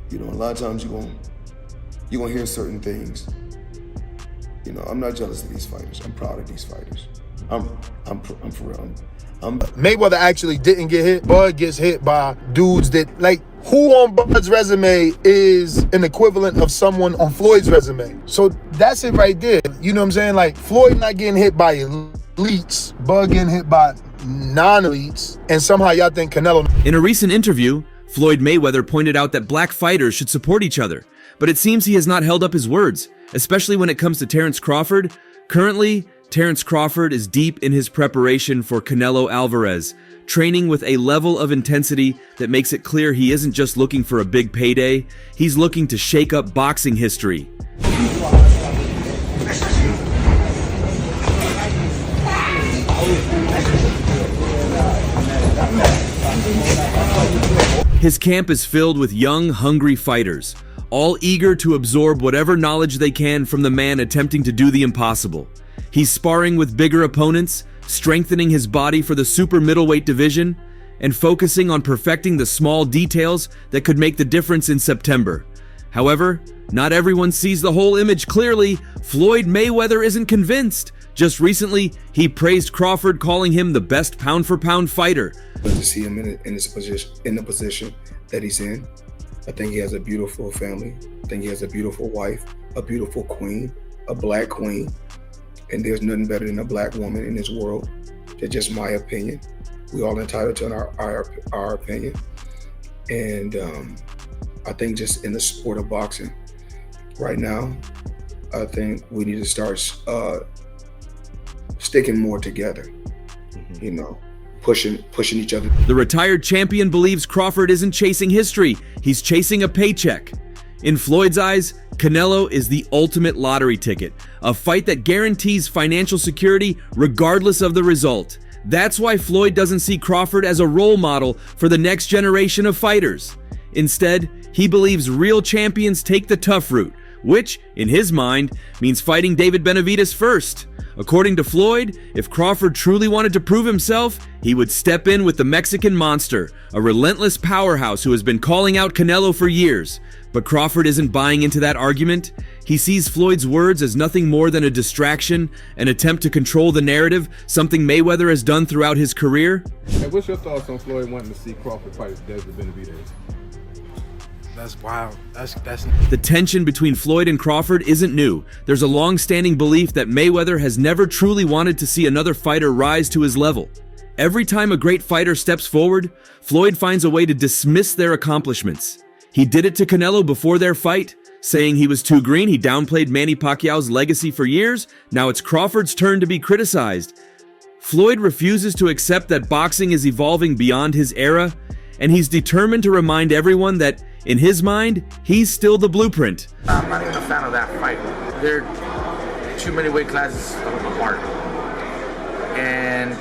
You know, a lot of times you're gonna hear certain things. You know, I'm not jealous of these fighters. I'm proud of these fighters. I'm for real. Mayweather actually didn't get hit. Bud gets hit by dudes that, like, who on Bud's resume is an equivalent of someone on Floyd's resume? So that's it right there. You know what I'm saying? Like, Floyd not getting hit by elites, Bud getting hit by non-elites, and somehow y'all think Canelo. In a recent interview, Floyd Mayweather pointed out that black fighters should support each other, but it seems he has not held up his words, especially when it comes to Terence Crawford. Currently, Terence Crawford is deep in his preparation for Canelo Alvarez, training with a level of intensity that makes it clear he isn't just looking for a big payday, he's looking to shake up boxing history. His camp is filled with young, hungry fighters, all eager to absorb whatever knowledge they can from the man attempting to do the impossible. He's sparring with bigger opponents, strengthening his body for the super middleweight division, and focusing on perfecting the small details that could make the difference in September. However, not everyone sees the whole image clearly. Floyd Mayweather isn't convinced. Just recently, he praised Crawford, calling him the best pound-for-pound fighter. But to see him in the position that he's in, I think he has a beautiful family. I think he has a beautiful wife, a beautiful queen, a black queen. And there's nothing better than a black woman in this world. That's just my opinion. We all entitled to our opinion. And I think just in the sport of boxing right now, I think we need to start sticking more together, you know, pushing each other. The retired champion believes Crawford isn't chasing history, he's chasing a paycheck. In Floyd's eyes, Canelo is the ultimate lottery ticket, a fight that guarantees financial security regardless of the result. That's why Floyd doesn't see Crawford as a role model for the next generation of fighters. Instead, he believes real champions take the tough route, which, in his mind, means fighting David Benavidez first. According to Floyd, if Crawford truly wanted to prove himself, he would step in with the Mexican Monster, a relentless powerhouse who has been calling out Canelo for years. But Crawford isn't buying into that argument. He sees Floyd's words as nothing more than a distraction, an attempt to control the narrative, something Mayweather has done throughout his career. Hey, what's your thoughts on Floyd wanting to see Crawford fight David Benavidez? That's wild. That's The tension between Floyd and Crawford isn't new. There's a long-standing belief that Mayweather has never truly wanted to see another fighter rise to his level. Every time a great fighter steps forward, Floyd finds a way to dismiss their accomplishments. He did it to Canelo before their fight, saying he was too green. He downplayed Manny Pacquiao's legacy for years. Now it's Crawford's turn to be criticized. Floyd refuses to accept that boxing is evolving beyond his era, and he's determined to remind everyone that, in his mind, he's still the blueprint. I'm not even a fan of that fight. There are too many weight classes apart. And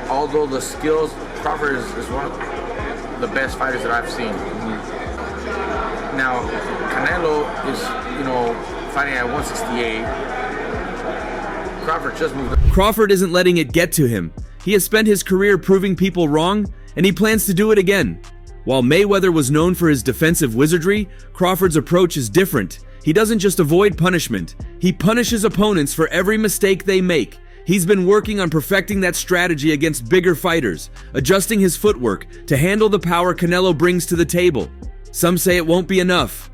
although the skills, Crawford is one of the best fighters that I've seen. Now, Canelo is, fighting at 168. Crawford just moved up. Crawford isn't letting it get to him. He has spent his career proving people wrong, and he plans to do it again. While Mayweather was known for his defensive wizardry, Crawford's approach is different. He doesn't just avoid punishment. He punishes opponents for every mistake they make. He's been working on perfecting that strategy against bigger fighters, adjusting his footwork to handle the power Canelo brings to the table. Some say it won't be enough.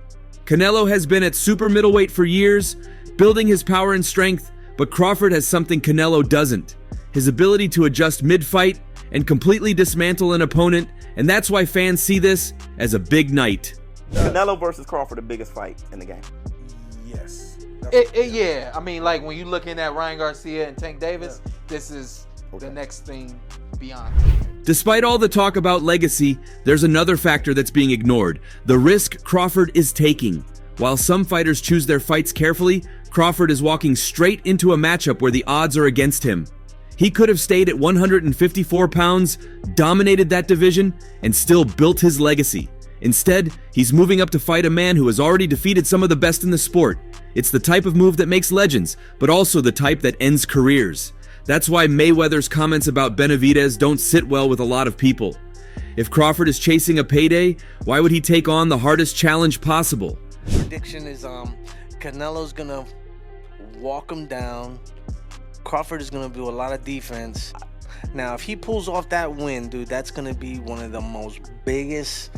Canelo has been at super middleweight for years, building his power and strength, but Crawford has something Canelo doesn't: his ability to adjust mid-fight and completely dismantle an opponent, and that's why fans see this as a big night. Canelo versus Crawford, the biggest fight in the game. yes. Yeah, I mean, like when you're looking at Ryan Garcia and Tank Davis, this is the next thing beyond. Despite all the talk about legacy, there's another factor that's being ignored: the risk Crawford is taking. While some fighters choose their fights carefully, Crawford is walking straight into a matchup where the odds are against him. He could have stayed at 154 pounds, dominated that division, and still built his legacy. Instead, he's moving up to fight a man who has already defeated some of the best in the sport. It's the type of move that makes legends, but also the type that ends careers. That's why Mayweather's comments about Benavidez don't sit well with a lot of people. If Crawford is chasing a payday, why would he take on the hardest challenge possible? Prediction is Canelo's gonna walk him down. Crawford is gonna do a lot of defense. Now, if he pulls off that win, dude, that's gonna be one of the most biggest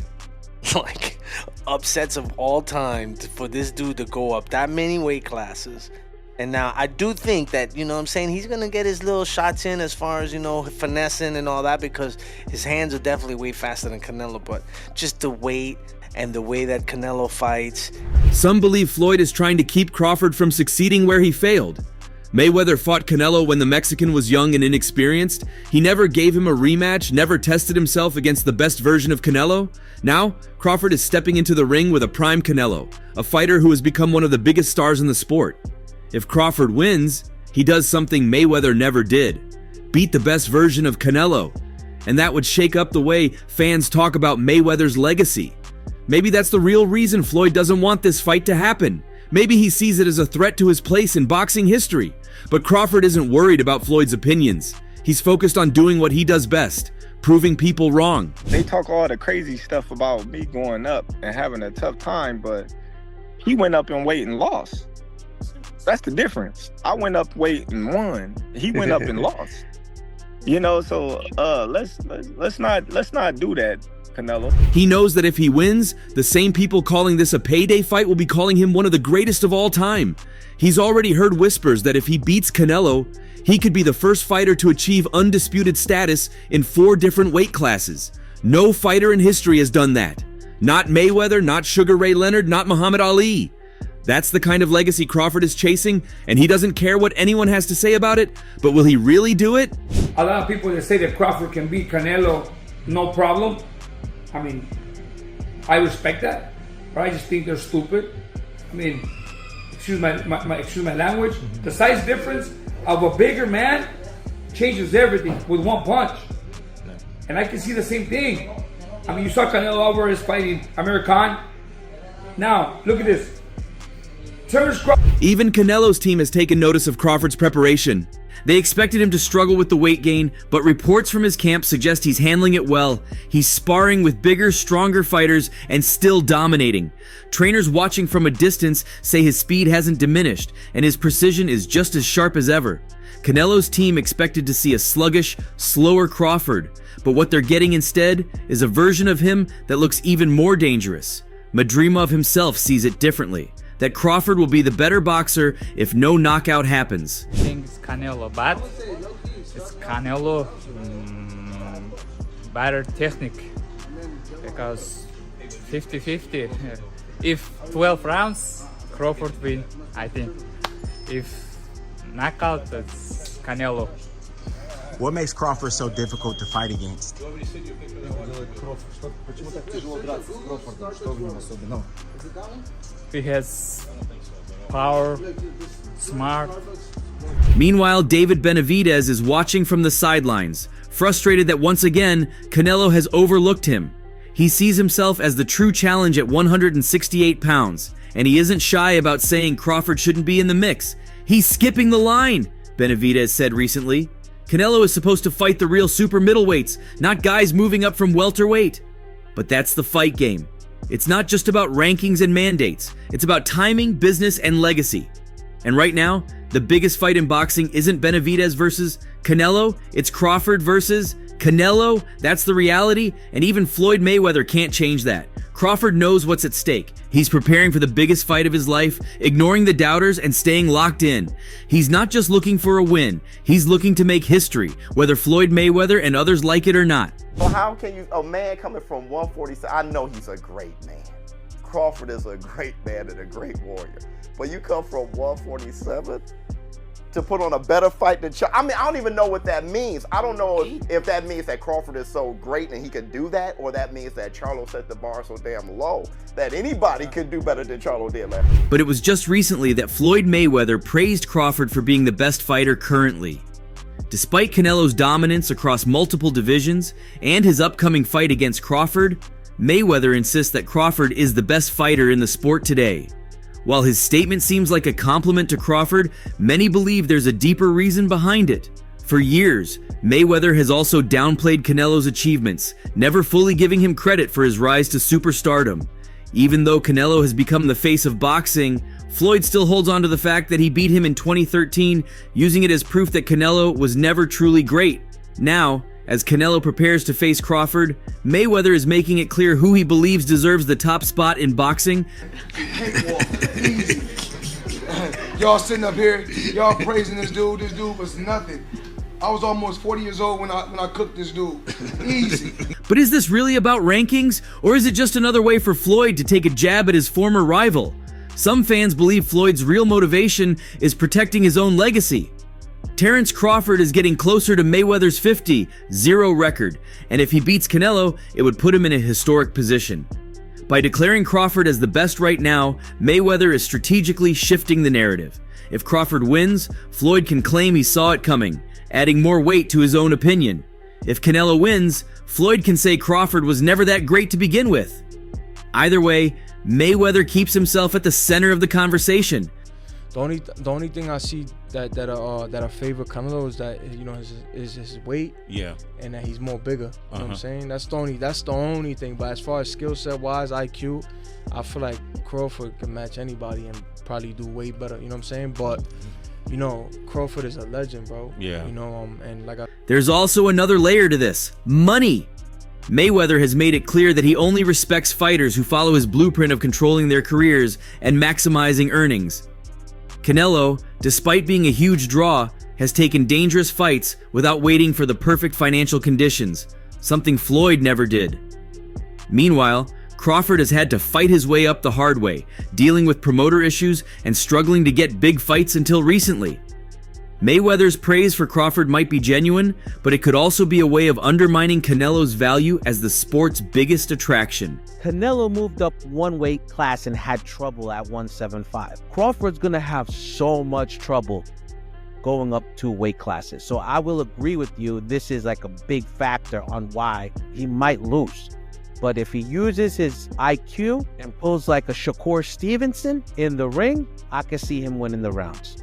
like upsets of all time for this dude to go up that many weight classes. And now I do think that, you know what I'm saying, he's gonna get his little shots in as far as, you know, finessing and all that, because his hands are definitely way faster than Canelo. But just the weight and the way that Canelo fights. Some believe Floyd is trying to keep Crawford from succeeding where he failed. Mayweather fought Canelo when the Mexican was young and inexperienced. He never gave him a rematch, never tested himself against the best version of Canelo. Now, Crawford is stepping into the ring with a prime Canelo, a fighter who has become one of the biggest stars in the sport. If Crawford wins, he does something Mayweather never did: beat the best version of Canelo. And that would shake up the way fans talk about Mayweather's legacy. Maybe that's the real reason Floyd doesn't want this fight to happen. Maybe he sees it as a threat to his place in boxing history. But Crawford isn't worried about Floyd's opinions. He's focused on doing what he does best: proving people wrong. They talk all the crazy stuff about me going up and having a tough time, but he went up in weight and lost. That's the difference. I went up weight and won. He went up and lost. You know, so let's not do that, Canelo. He knows that if he wins, the same people calling this a payday fight will be calling him one of the greatest of all time. He's already heard whispers that if he beats Canelo, he could be the first fighter to achieve undisputed status in 4 different weight classes. No fighter in history has done that. Not Mayweather, not Sugar Ray Leonard, not Muhammad Ali. That's the kind of legacy Crawford is chasing, and he doesn't care what anyone has to say about it. But will he really do it? A lot of people that say that Crawford can beat Canelo, no problem. I mean, I respect that, but I just think they're stupid. I mean, excuse my language. The size difference of a bigger man changes everything with one punch. And I can see the same thing. I mean, you saw Canelo Alvarez fighting Amir Khan. Now, look at this. Even Canelo's team has taken notice of Crawford's preparation. They expected him to struggle with the weight gain, but reports from his camp suggest he's handling it well. He's sparring with bigger, stronger fighters and still dominating. Trainers watching from a distance say his speed hasn't diminished and his precision is just as sharp as ever. Canelo's team expected to see a sluggish, slower Crawford, but what they're getting instead is a version of him that looks even more dangerous. Madrimov himself sees it differently: that Crawford will be the better boxer if no knockout happens. I think it's Canelo, but it's Canelo better technique, because 50-50. If 12 rounds, Crawford win, I think. If knockout, it's Canelo. What makes Crawford so difficult to fight against? He has power, smart. Meanwhile, David Benavidez is watching from the sidelines, frustrated that once again, Canelo has overlooked him. He sees himself as the true challenge at 168 pounds, and he isn't shy about saying Crawford shouldn't be in the mix. He's skipping the line, Benavidez said recently. Canelo is supposed to fight the real super middleweights, not guys moving up from welterweight. But that's the fight game. It's not just about rankings and mandates. It's about timing, business, and legacy. And right now, the biggest fight in boxing isn't Benavidez versus Canelo, it's Crawford versus Canelo. That's the reality, and even Floyd Mayweather can't change that. Crawford knows what's at stake. He's preparing for the biggest fight of his life, ignoring the doubters and staying locked in. He's not just looking for a win, he's looking to make history, whether Floyd Mayweather and others like it or not. So how can you, a man coming from 147, I know he's a great man. Crawford is a great man and a great warrior. But you come from 147 to put on a better fight than I mean, I don't even know what that means. I don't know if that means that Crawford is so great and he can do that, or that means that Charlo set the bar so damn low that anybody could do better than Charlo did last. But it was just recently that Floyd Mayweather praised Crawford for being the best fighter currently. Despite Canelo's dominance across multiple divisions and his upcoming fight against Crawford, Mayweather insists that Crawford is the best fighter in the sport today. While his statement seems like a compliment to Crawford, many believe there's a deeper reason behind it. For years, Mayweather has also downplayed Canelo's achievements, never fully giving him credit for his rise to superstardom. Even though Canelo has become the face of boxing, Floyd still holds on to the fact that he beat him in 2013, using it as proof that Canelo was never truly great. Now, as Canelo prepares to face Crawford, Mayweather is making it clear who he believes deserves the top spot in boxing. Easy. Y'all sitting up here, y'all praising this dude. This dude was nothing. I was almost 40 years old when I cooked this dude. Easy. But is this really about rankings, or is it just another way for Floyd to take a jab at his former rival? Some fans believe Floyd's real motivation is protecting his own legacy. Terence Crawford is getting closer to Mayweather's 50-0 record, and if he beats Canelo, it would put him in a historic position. By declaring Crawford as the best right now, Mayweather is strategically shifting the narrative. If Crawford wins, Floyd can claim he saw it coming, adding more weight to his own opinion. If Canelo wins, Floyd can say Crawford was never that great to begin with. Either way, Mayweather keeps himself at the center of the conversation. The only thing I see that I favor Canelo is that, you know, is his weight. Yeah. And that he's more bigger. You know what I'm saying? That's the only thing. But as far as skill set wise, IQ, I feel like Crawford can match anybody and probably do way better. You know what I'm saying? But you know, Crawford is a legend, bro. Yeah. You know, and like There's also another layer to this: money. Mayweather has made it clear that he only respects fighters who follow his blueprint of controlling their careers and maximizing earnings. Canelo, despite being a huge draw, has taken dangerous fights without waiting for the perfect financial conditions, something Floyd never did. Meanwhile, Crawford has had to fight his way up the hard way, dealing with promoter issues and struggling to get big fights until recently. Mayweather's praise for Crawford might be genuine, but it could also be a way of undermining Canelo's value as the sport's biggest attraction. Canelo moved up one weight class and had trouble at 175. Crawford's gonna have so much trouble going up 2 weight classes. So I will agree with you, this is like a big factor on why he might lose. But if he uses his IQ and pulls like a Shakur Stevenson in the ring, I can see him winning the rounds.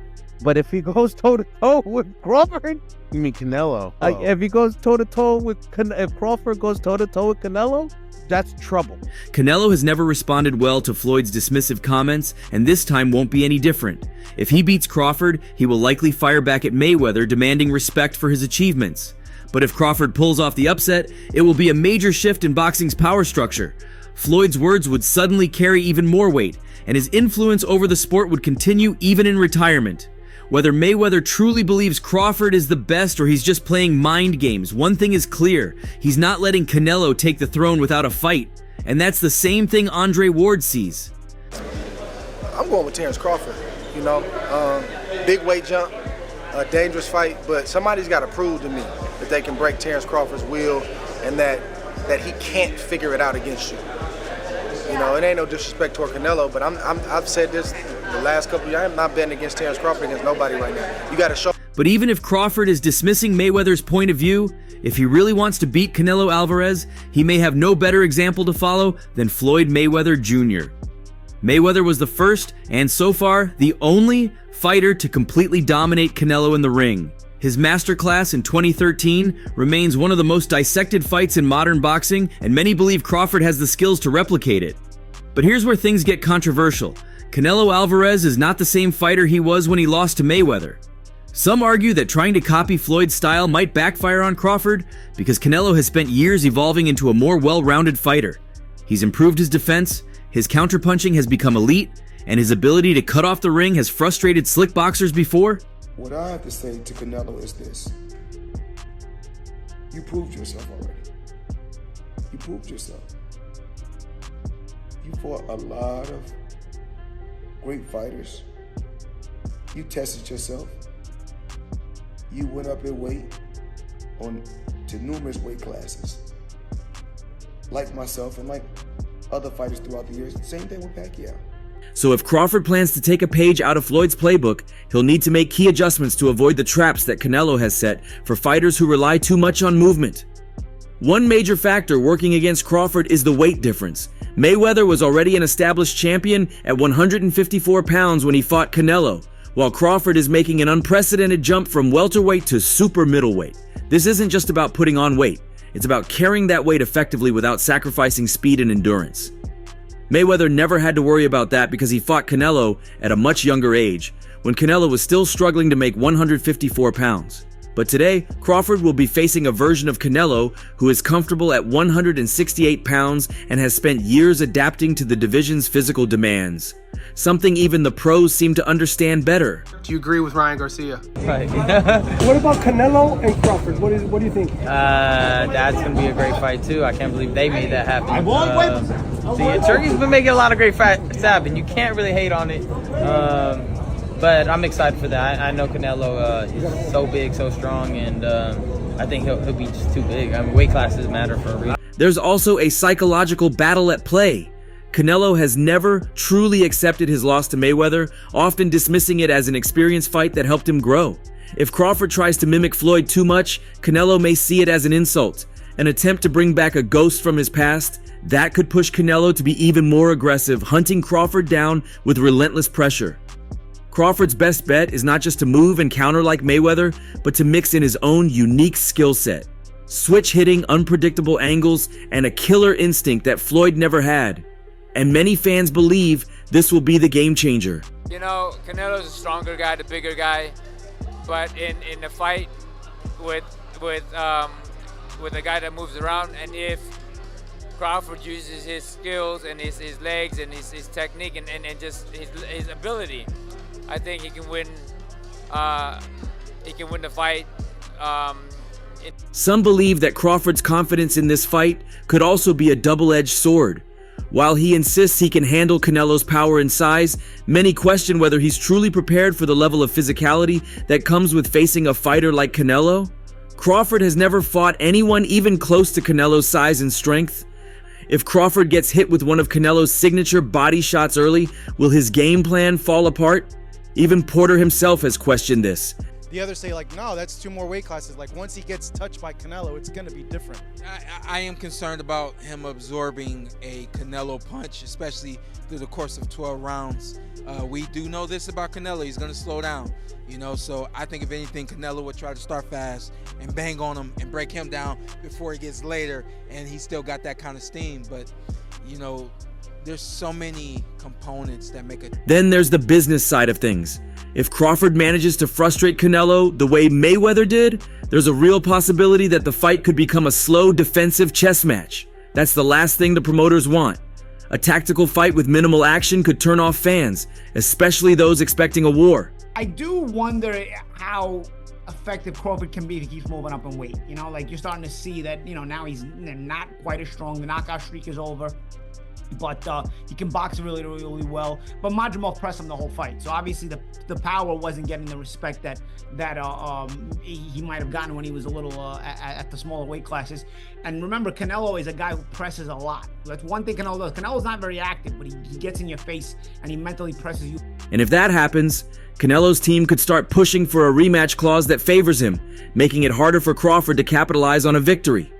But if he goes toe-to-toe with Crawford, You mean Canelo? if he goes toe-to-toe with, if Crawford goes toe-to-toe with Canelo, that's trouble. Canelo has never responded well to Floyd's dismissive comments, and this time won't be any different. If he beats Crawford, he will likely fire back at Mayweather, demanding respect for his achievements. But if Crawford pulls off the upset, it will be a major shift in boxing's power structure. Floyd's words would suddenly carry even more weight, and his influence over the sport would continue even in retirement. Whether Mayweather truly believes Crawford is the best or he's just playing mind games, one thing is clear: he's not letting Canelo take the throne without a fight. And that's the same thing Andre Ward sees. I'm going with Terence Crawford. You know, big weight jump, a dangerous fight, but somebody's got to prove to me that they can break Terence Crawford's will and that he can't figure it out against you. You know, it ain't no disrespect toward Canelo, but I've said this the last couple of years. I'm not betting against Terence Crawford against nobody right now. You got to show. But even if Crawford is dismissing Mayweather's point of view, if he really wants to beat Canelo Alvarez, he may have no better example to follow than Floyd Mayweather Jr. Mayweather was the first, and so far, the only fighter to completely dominate Canelo in the ring. His masterclass in 2013 remains one of the most dissected fights in modern boxing, and many believe Crawford has the skills to replicate it. But here's where things get controversial. Canelo Alvarez is not the same fighter he was when he lost to Mayweather. Some argue that trying to copy Floyd's style might backfire on Crawford because Canelo has spent years evolving into a more well-rounded fighter. He's improved his defense, his counterpunching has become elite, and his ability to cut off the ring has frustrated slick boxers before. What I have to say to Canelo is this: you proved yourself already. You proved yourself. You fought a lot of great fighters. You tested yourself. You went up in weight to numerous weight classes. Like myself and like other fighters throughout the years. Same thing with Pacquiao. So if Crawford plans to take a page out of Floyd's playbook, he'll need to make key adjustments to avoid the traps that Canelo has set for fighters who rely too much on movement. One major factor working against Crawford is the weight difference. Mayweather was already an established champion at 154 pounds when he fought Canelo, while Crawford is making an unprecedented jump from welterweight to super middleweight. This isn't just about putting on weight, it's about carrying that weight effectively without sacrificing speed and endurance. Mayweather never had to worry about that because he fought Canelo at a much younger age, when Canelo was still struggling to make 154 pounds. But today, Crawford will be facing a version of Canelo who is comfortable at 168 pounds and has spent years adapting to the division's physical demands. Something even the pros seem to understand better. Do you agree with Ryan Garcia? Right. What about Canelo and Crawford? What do you think? That's going to be a great fight, too. I can't believe they made that happen. Turkey's been making a lot of great fights happen. You can't really hate on it. But I'm excited for that. I know Canelo is so big, so strong, and I think he'll be just too big. I mean, weight classes matter for a reason. There's also a psychological battle at play. Canelo has never truly accepted his loss to Mayweather, often dismissing it as an experience fight that helped him grow. If Crawford tries to mimic Floyd too much, Canelo may see it as an insult, an attempt to bring back a ghost from his past. That could push Canelo to be even more aggressive, hunting Crawford down with relentless pressure. Crawford's best bet is not just to move and counter like Mayweather, but to mix in his own unique skill set. Switch hitting, unpredictable angles, and a killer instinct that Floyd never had. And many fans believe this will be the game changer. You know, Canelo's a stronger guy, the bigger guy, but in the fight with a guy that moves around, and if Crawford uses his skills and his legs and his technique and just his ability, I think he can win. He can win the fight. Some believe that Crawford's confidence in this fight could also be a double-edged sword. While he insists he can handle Canelo's power and size, many question whether he's truly prepared for the level of physicality that comes with facing a fighter like Canelo. Crawford has never fought anyone even close to Canelo's size and strength. If Crawford gets hit with one of Canelo's signature body shots early, will his game plan fall apart? Even Porter himself has questioned this. The others say, like, no, that's 2 more weight classes. Like, once he gets touched by Canelo, it's going to be different. I am concerned about him absorbing a Canelo punch, especially through the course of 12 rounds. We do know this about Canelo. He's going to slow down, you know. So I think, if anything, Canelo would try to start fast and bang on him and break him down before he gets later, and he's still got that kind of steam. But, you know, there's so many components that make it. Then there's the business side of things. If Crawford manages to frustrate Canelo the way Mayweather did, there's a real possibility that the fight could become a slow defensive chess match. That's the last thing the promoters want. A tactical fight with minimal action could turn off fans, especially those expecting a war. I do wonder how effective Crawford can be if he keeps moving up in weight. You know, like, you're starting to see that, you know, now he's not quite as strong. The knockout streak is over. But he can box really, really well. But Madrimov pressed him the whole fight, so obviously the power wasn't getting the respect that he might have gotten when he was a little at the smaller weight classes. And remember, Canelo is a guy who presses a lot. That's one thing Canelo does. Canelo's not very active, but he gets in your face and he mentally presses you. And if that happens, Canelo's team could start pushing for a rematch clause that favors him, making it harder for Crawford to capitalize on a victory.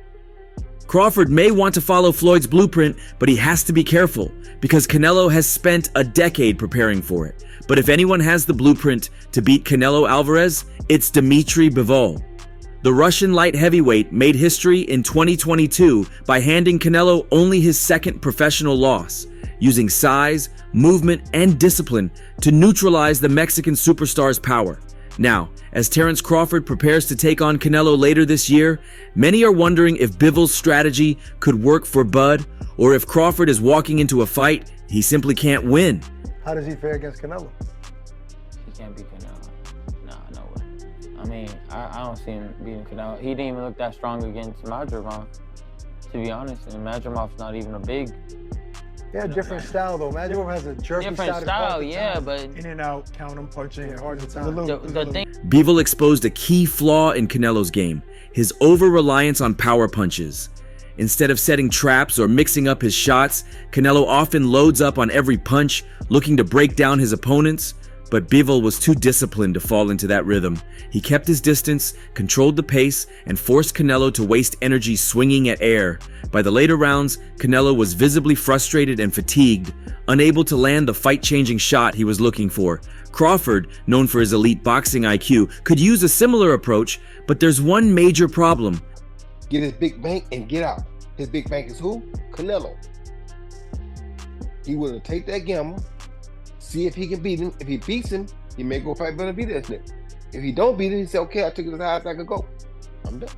Crawford may want to follow Floyd's blueprint, but he has to be careful because Canelo has spent a decade preparing for it. But if anyone has the blueprint to beat Canelo Alvarez, it's Dmitry Bivol. The Russian light heavyweight made history in 2022 by handing Canelo only his second professional loss, using size, movement, and discipline to neutralize the Mexican superstar's power. Now, as Terence Crawford prepares to take on Canelo later this year, many are wondering if Bivol's strategy could work for Bud, or if Crawford is walking into a fight he simply can't win. How does he fare against Canelo? He can't beat Canelo. No way. I mean, I don't see him beating Canelo. He didn't even look that strong against Madrimov, to be honest. And Madrimov's not even a big. Yeah, different style though. Madrimov has a jerky different style, yeah, but in and out, count him, punching, hard to time. Bivol exposed a key flaw in Canelo's game: his over-reliance on power punches. Instead of setting traps or mixing up his shots, Canelo often loads up on every punch, looking to break down his opponents. But Bivol was too disciplined to fall into that rhythm. He kept his distance, controlled the pace, and forced Canelo to waste energy swinging at air. By the later rounds, Canelo was visibly frustrated and fatigued, unable to land the fight-changing shot he was looking for. Crawford, known for his elite boxing IQ, could use a similar approach, but there's one major problem. Get his big bank and get out. His big bank is who? Canelo. He will take that gamble, see if he can beat him. If he beats him, he may go fight better beat that nigga. If he don't beat him, he say, okay, I took it as high as I could go. I'm done.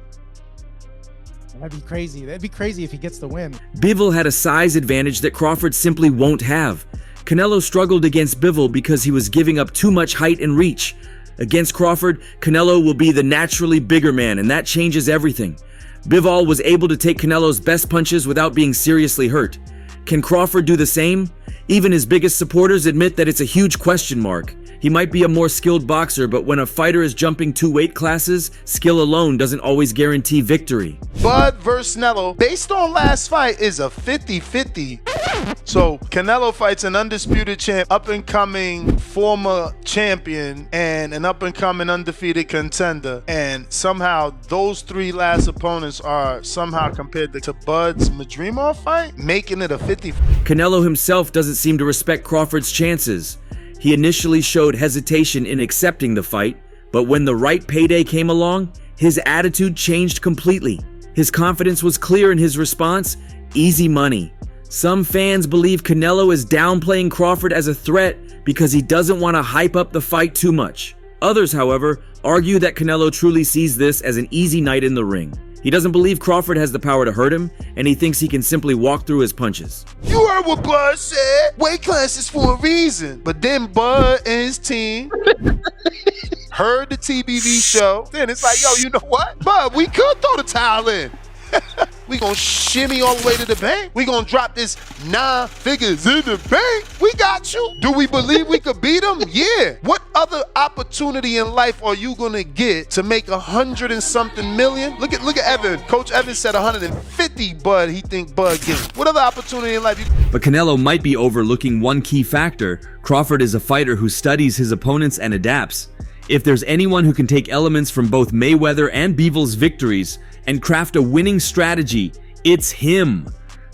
That'd be crazy. That'd be crazy if he gets the win. Bivol had a size advantage that Crawford simply won't have. Canelo struggled against Bivol because he was giving up too much height and reach. Against Crawford, Canelo will be the naturally bigger man, and that changes everything. Bivol was able to take Canelo's best punches without being seriously hurt. Can Crawford do the same? Even his biggest supporters admit that it's a huge question mark. He might be a more skilled boxer, but when a fighter is jumping 2 weight classes, skill alone doesn't always guarantee victory. Bud versus Canelo, based on last fight, is a 50-50. So Canelo fights an undisputed champ, up-and-coming former champion, and an up-and-coming undefeated contender. And somehow those 3 last opponents are somehow compared to Bud's Madrimov fight, making it a 50. Canelo himself doesn't seem to respect Crawford's chances. He initially showed hesitation in accepting the fight, but when the right payday came along, his attitude changed completely. His confidence was clear in his response: easy money. Some fans believe Canelo is downplaying Crawford as a threat because he doesn't want to hype up the fight too much. Others, however, argue that Canelo truly sees this as an easy night in the ring. He doesn't believe Crawford has the power to hurt him, and he thinks he can simply walk through his punches. You heard what Bud said. Weight classes for a reason. But then Bud and his team heard the TBV show. Then it's like, yo, you know what? Bud, we could throw the towel in. We gonna shimmy all the way to the bank. We gonna drop this 9 figures in the bank. We got you. Do we believe we could beat him? Yeah. What other opportunity in life are you gonna get to make 100 and something million? Look at Evan. Coach Evan said 150. Bud, he think Bud gets. What other opportunity in life? But Canelo might be overlooking one key factor. Crawford is a fighter who studies his opponents and adapts. If there's anyone who can take elements from both Mayweather and Bivol's victories and craft a winning strategy, it's him.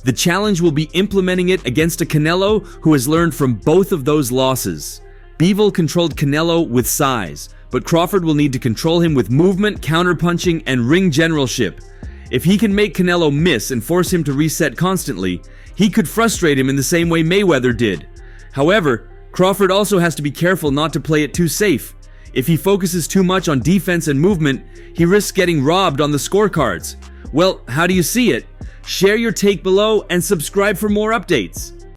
The challenge will be implementing it against a Canelo who has learned from both of those losses. Bivol controlled Canelo with size, but Crawford will need to control him with movement, counterpunching, and ring generalship. If he can make Canelo miss and force him to reset constantly, he could frustrate him in the same way Mayweather did. However, Crawford also has to be careful not to play it too safe. If he focuses too much on defense and movement, he risks getting robbed on the scorecards. Well, how do you see it? Share your take below and subscribe for more updates.